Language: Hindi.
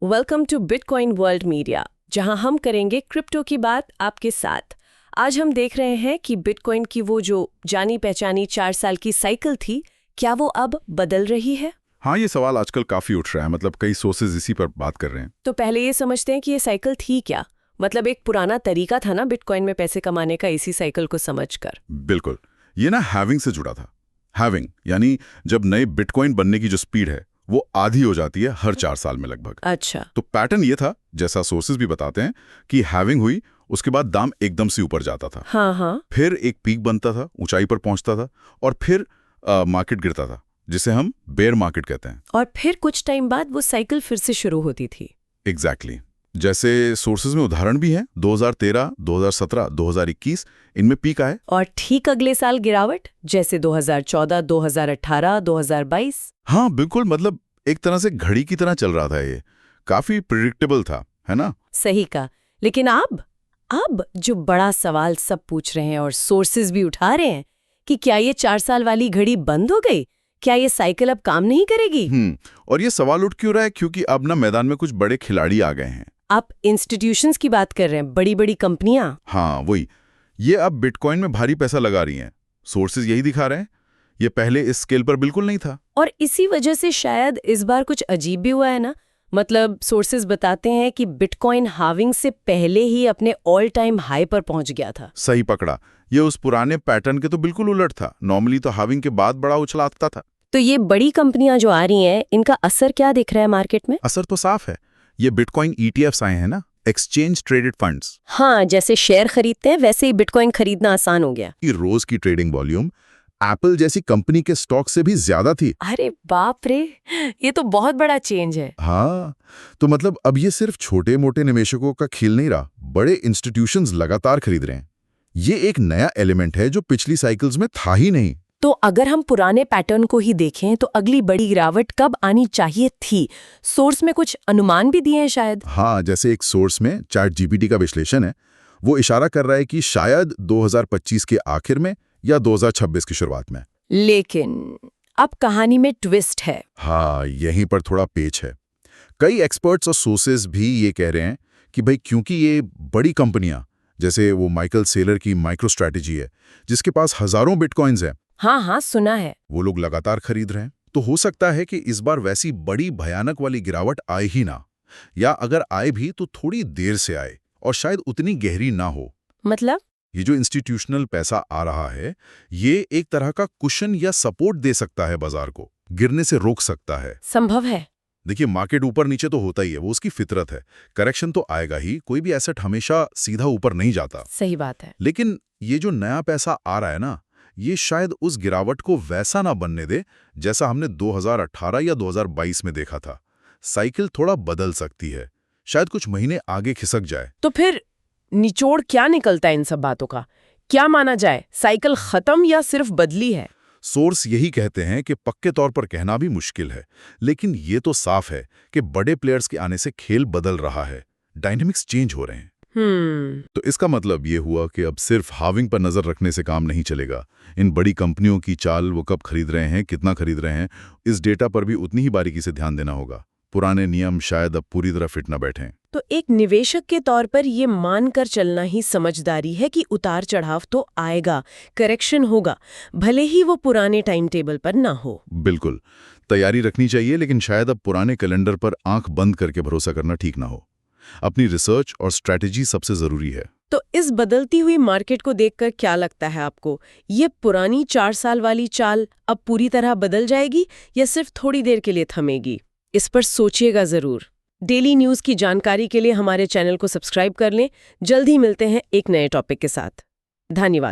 Welcome to Bitcoin World Media, जहां हम करेंगे क्रिप्टो की बात आपके साथ। आज हम देख रहे हैं कि बिटकॉइन की वो जो जानी पहचानी 4 साल की साइकिल थी, क्या वो अब बदल रही है? हाँ, ये सवाल आजकल काफी उठ रहा है। मतलब कई सोर्सेज इसी पर बात कर रहे हैं। तो पहले ये समझते हैं कि ये साइकिल थी क्या। मतलब एक पुराना तरीका था ना बिटकॉइन में पैसे कमाने का, इसी साइकिल को समझकर। बिल्कुल, ये ना हैविंग से जुड़ा था। हैविंग यानी जब नए बिटकॉइन बनने की जो स्पीड है वो आधी हो जाती है हर 4 साल में लगभग। अच्छा। तो पैटर्न ये था, जैसा सोर्सेज भी बताते हैं, कि हैविंग हुई, उसके बाद दाम एकदम से ऊपर जाता था। हाँ। फिर एक पीक बनता था, ऊंचाई पर पहुंचता था, और फिर मार्केट गिरता था, जिसे हम बेयर मार्केट कहते हैं। और फिर कुछ टाइम बाद वो साइकिल फिर से शुरू होती थी। एग्जैक्टली। जैसे सोर्सेज में उदाहरण भी हैं, 2013, 2017, 2021 इनमें पीक आए। और ठीक अगले साल गिरावट, जैसे 2014, 2018, 2022। हाँ बिल्कुल, मतलब एक तरह से घड़ी की तरह चल रहा था। ये काफी प्रिडिक्टेबल था, है ना? सही कहा। लेकिन अब जो बड़ा सवाल सब पूछ रहे हैं और सोर्सेज भी उठा रहे हैं कि क्या ये 4 साल वाली घड़ी बंद हो गई? क्या ये साइकिल अब काम नहीं करेगी? और ये सवाल उठ क्यों रहा है? क्योंकि अब ना मैदान में कुछ बड़े खिलाड़ी आ गए हैं। आप इंस्टीट्यूशंस की बात कर रहे हैं, बड़ी बड़ी कंपनियां। हाँ वही, ये अब बिटकॉइन में भारी पैसा लगा रही हैं। सोर्सेज यही दिखा रहे हैं। ये पहले इस स्केल पर बिल्कुल नहीं था। और इसी वजह से शायद इस बार कुछ अजीब भी हुआ है ना। मतलब सोर्सेज बताते हैं कि बिटकॉइन हाविंग से पहले ही अपने ऑल टाइम हाई पर पहुंच गया था। सही पकड़ा। ये उस पुराने पैटर्न के तो बिल्कुल उलट था। नॉर्मली तो हाविंग के बाद बड़ा उछल आता था। तो ये बड़ी कंपनियां जो आ रही हैं, इनका असर क्या दिख रहा है मार्केट में? असर तो साफ है। ये बिटकॉइन ETFs आए हैं ना, एक्सचेंज ट्रेडेड फंड्स। हाँ, जैसे शेयर खरीदते हैं वैसे ही बिटकॉइन खरीदना आसान हो गया। कि रोज की ट्रेडिंग वॉल्यूम एप्पल जैसी कंपनी के स्टॉक से भी ज्यादा थी। अरे बाप रे, ये तो बहुत बड़ा चेंज है। हाँ, तो मतलब अब ये सिर्फ छोटे मोटे निवेशकों का खेल नहीं रहा, बड़े इंस्टीट्यूशंस लगातार खरीद रहे हैं। ये एक नया एलिमेंट है जो पिछली साइकिल्स में था ही नहीं। तो अगर हम पुराने पैटर्न को ही देखें तो अगली बड़ी गिरावट कब आनी चाहिए थी? सोर्स में कुछ अनुमान भी दिए हैं शायद। हाँ, जैसे एक सोर्स में ChatGPT का विश्लेषण है, वो इशारा कर रहा है कि शायद 2025 के आखिर में या 2026 की शुरुआत में। लेकिन अब कहानी में ट्विस्ट है। हाँ, यहीं पर थोड़ा पेच है। कई एक्सपर्ट्स और सोर्सेज भी ये कह रहे हैं कि भाई क्योंकि ये बड़ी कंपनियां, जैसे वो माइकल सेलर की माइक्रो स्ट्रैटेजी है, जिसके पास हजारों बिटकॉइंस हैं। हाँ, सुना है। वो लोग लगातार खरीद रहे हैं। तो हो सकता है कि इस बार वैसी बड़ी भयानक वाली गिरावट आए ही ना, या अगर आए भी तो थोड़ी देर से आए और शायद उतनी गहरी ना हो। मतलब ये जो इंस्टीट्यूशनल पैसा आ रहा है, ये एक तरह का कुशन या सपोर्ट दे सकता है, बाजार को गिरने से रोक सकता है। संभव है। देखिए, मार्केट ऊपर नीचे तो होता ही है, वो उसकी फितरत है। करेक्शन तो आएगा ही, कोई भी एसेट हमेशा सीधा ऊपर नहीं जाता। सही बात है। लेकिन ये जो नया पैसा आ रहा है ना, ये शायद उस गिरावट को वैसा ना बनने दे जैसा हमने 2018 या 2022 में देखा था। साइकिल थोड़ा बदल सकती है, शायद कुछ महीने आगे खिसक जाए। तो फिर निचोड़ क्या निकलता है इन सब बातों का? क्या माना जाए, साइकिल खत्म या सिर्फ बदली है? सोर्स यही कहते हैं कि पक्के तौर पर कहना भी मुश्किल है, लेकिन ये तो साफ है कि बड़े प्लेयर्स के आने से खेल बदल रहा है, डायनेमिक्स चेंज हो रहे हैं। तो इसका मतलब ये हुआ कि अब सिर्फ हाविंग पर नजर रखने से काम नहीं चलेगा। इन बड़ी कंपनियों की चाल, वो कब खरीद रहे हैं, कितना खरीद रहे हैं, इस डेटा पर भी उतनी ही बारीकी से ध्यान देना होगा। पुराने नियम शायद अब पूरी तरह फिट न बैठें। तो एक निवेशक के तौर पर ये मानकर चलना ही समझदारी है कि उतार चढ़ाव तो आएगा, करेक्शन होगा, भले ही वो पुराने टाइम टेबल पर ना हो। बिल्कुल, तैयारी रखनी चाहिए, लेकिन शायद अब पुराने कैलेंडर पर आंख बंद करके भरोसा करना ठीक ना हो। अपनी रिसर्च और स्ट्रैटेजी सबसे जरूरी है। तो इस बदलती हुई मार्केट को देखकर क्या लगता है आपको? ये पुरानी 4 साल वाली चाल अब पूरी तरह बदल जाएगी या सिर्फ थोड़ी देर के लिए थमेगी? इस पर सोचिएगा जरूर। डेली न्यूज़ की जानकारी के लिए हमारे चैनल को सब्सक्राइब कर लें। जल्द ही मिलते हैं एक नए टॉपिक के साथ। धन्यवाद।